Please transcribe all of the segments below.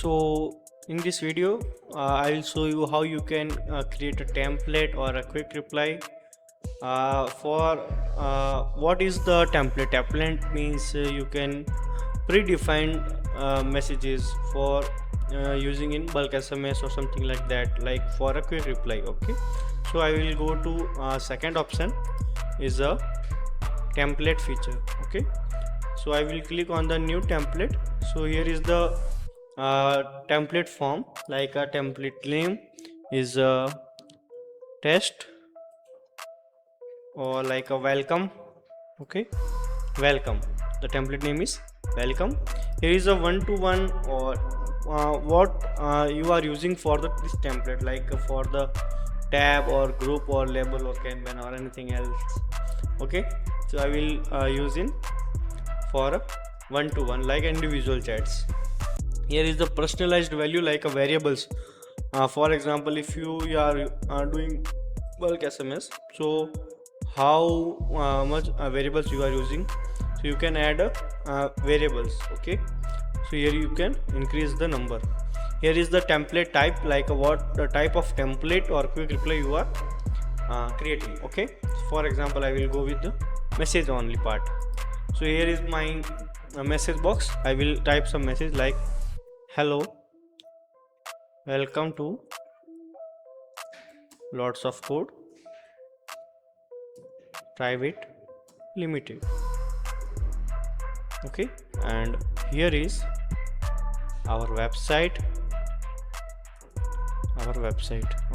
So in this video I will show you how you can create a template or a quick reply for what is the template means you can predefine messages for using in bulk SMS or something like that, like for a quick reply. Okay, so I will go to second option is a template feature. Okay, so I will click on the new template. So here is the template form, like a template name is a test or like a welcome. Okay, welcome, the template name is welcome. Here is a one-to-one or what you are using for this template, like for the tab or group or label or Kanban or anything else. Okay, so I will use in for a one-to-one like individual chats. Here is the personalized value, like a variables. For example, if you are doing bulk SMS, so how much variables you are using, so you can add variables. Okay, so here you can increase the number. Here is the template type, like what the type of template or quick reply you are creating. Okay, for example, I will go with the message only part. So here is my message box. I will type some message like hello, welcome to lots of code private limited. Okay, and here is our website.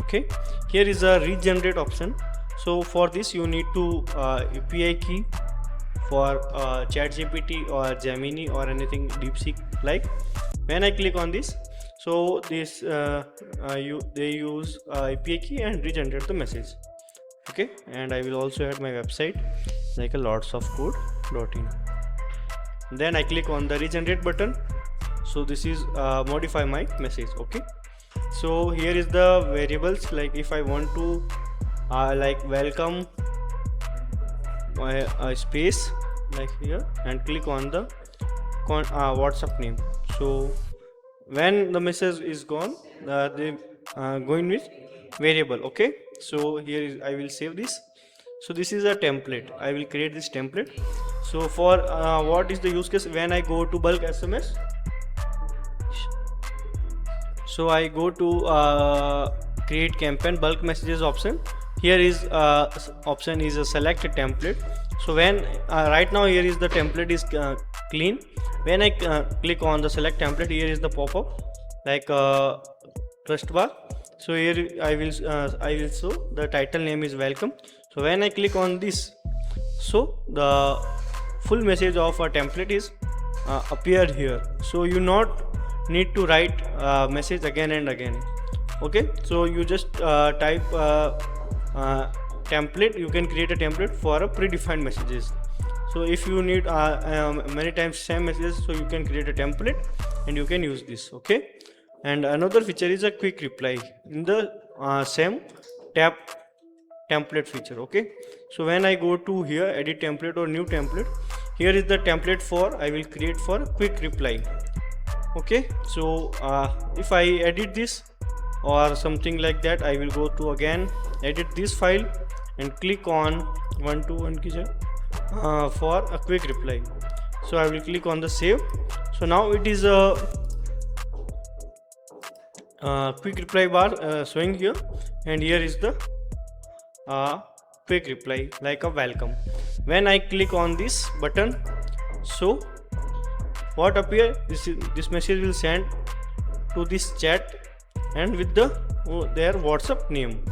Okay, here is a regenerate option. So for this you need to API key for ChatGPT or Gemini or anything DeepSeek. Like when I click on this, so this they use API key and regenerate the message. Okay, and I will also add my website like a lotsofcode.in. Then I click on the regenerate button. So this is modify my message. Okay, so here is the variables, like if I want to like welcome space like here and click on the WhatsApp name. So when the message is gone, they going with variable. Okay, so here is, I will save this. So this is a template. I will create this template. So for what is the use case when I go to bulk SMS? So I go to create campaign bulk messages option. Here is option is a select a template. So when right now here is the template is clean. When I click on the select template, here is the pop-up like trust bar. So here I will show the title name is welcome. So when I click on this, so the full message of a template is appeared here. So you not need to write message again and again. Okay, so you just type template. You can create a template for a predefined messages. So if you need many times same messages, so you can create a template and you can use this. Okay, and another feature is a quick reply in the same template feature. Okay, so when I go to here edit template or new template, here is the template for I will create for quick reply. Okay, so if I edit this or something like that, I will go to again edit this file and click on one-to-one for a quick reply. So I will click on the save. So now it is a quick reply bar showing here, and here is the quick reply like a welcome. When I click on this button, so what appear, this message will send to this chat and with the their WhatsApp name.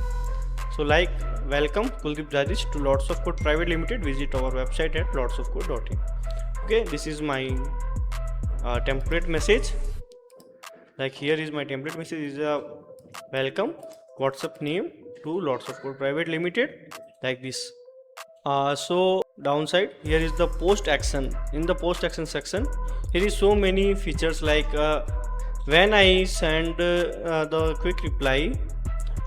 So like welcome Kuldeep Jadish to Lots of Code Private Limited. Visit our website at lotsofcode.in. Okay, this is my template message. Like here is my template message is a welcome WhatsApp name to Lots of Code Private Limited, like this. So downside, here is the post action. In the post action section, here is so many features, like when I send the quick reply,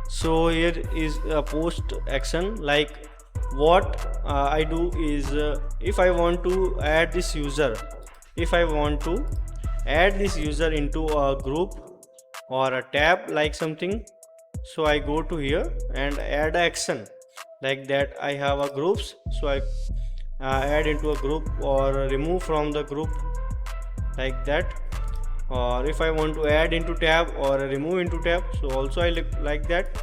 so here is a post action. Like what I do is if I want to add this user, if I want to add this user into a group or a tab like something. So I go to here and add action like that. I have a groups, so I add into a group or remove from the group like that. Or if I want to add into tab or remove into tab, so also I like that.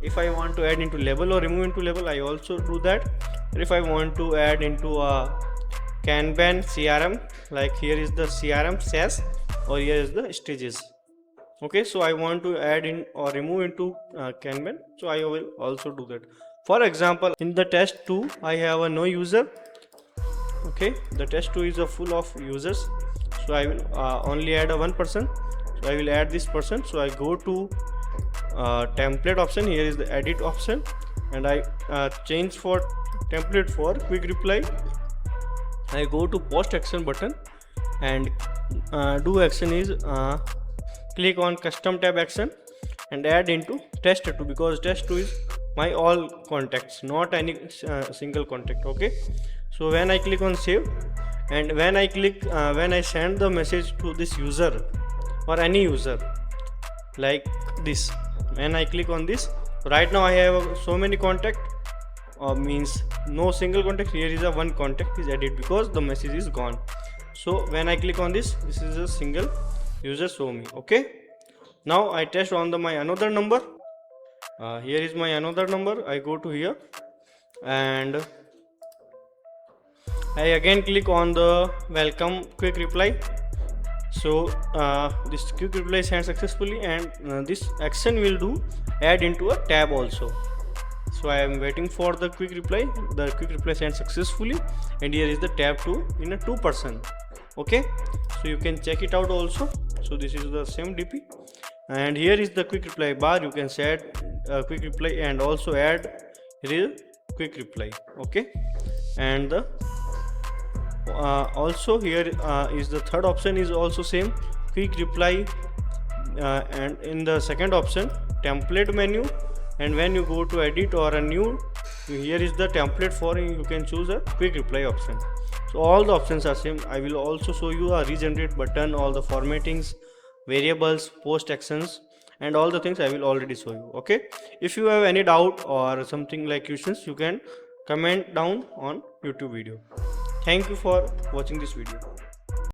If I want to add into label or remove into label, I also do that. If I want to add into a Kanban CRM, like here is the CRM SAS or here is the stages. Okay, so I want to add in or remove into Kanban, so I will also do that. For example, in the test 2 I have a no user. Okay, the test 2 is a full of users, so I will only add a one person, so I will add this person. So I go to template option, here is the edit option, and I change for template for quick reply. I go to post action button and do action is click on custom tab action and add into test 2, because test 2 is my all contacts, not any single contact. Okay, so when I click on save, and when I click when I send the message to this user or any user like this, when I click on this, right now I have so many contact, means no single contact. Here is a one contact is added because the message is gone. So when I click on this is a single user show me. Okay, now I test on my another number. Here is my another number. I go to here and I again click on the welcome quick reply. So this quick reply is sent successfully, and this action will do add into a tab also. So I am waiting for the quick reply. The quick reply sent successfully, and here is the tab 2 in a 2%. Okay, so you can check it out also. So this is the same DP, and here is the quick reply bar. You can set quick reply and also add here is quick reply. Okay, and the also here is the third option is also same quick reply, and in the second option template menu, and when you go to edit or a new, here is the template for you can choose a quick reply option. So all the options are same. I will also show you a regenerate button, all the formattings, variables, post actions, and all the things I will already show you. Okay, if you have any doubt or something like questions, you can comment down on YouTube video. Thank you for watching this video.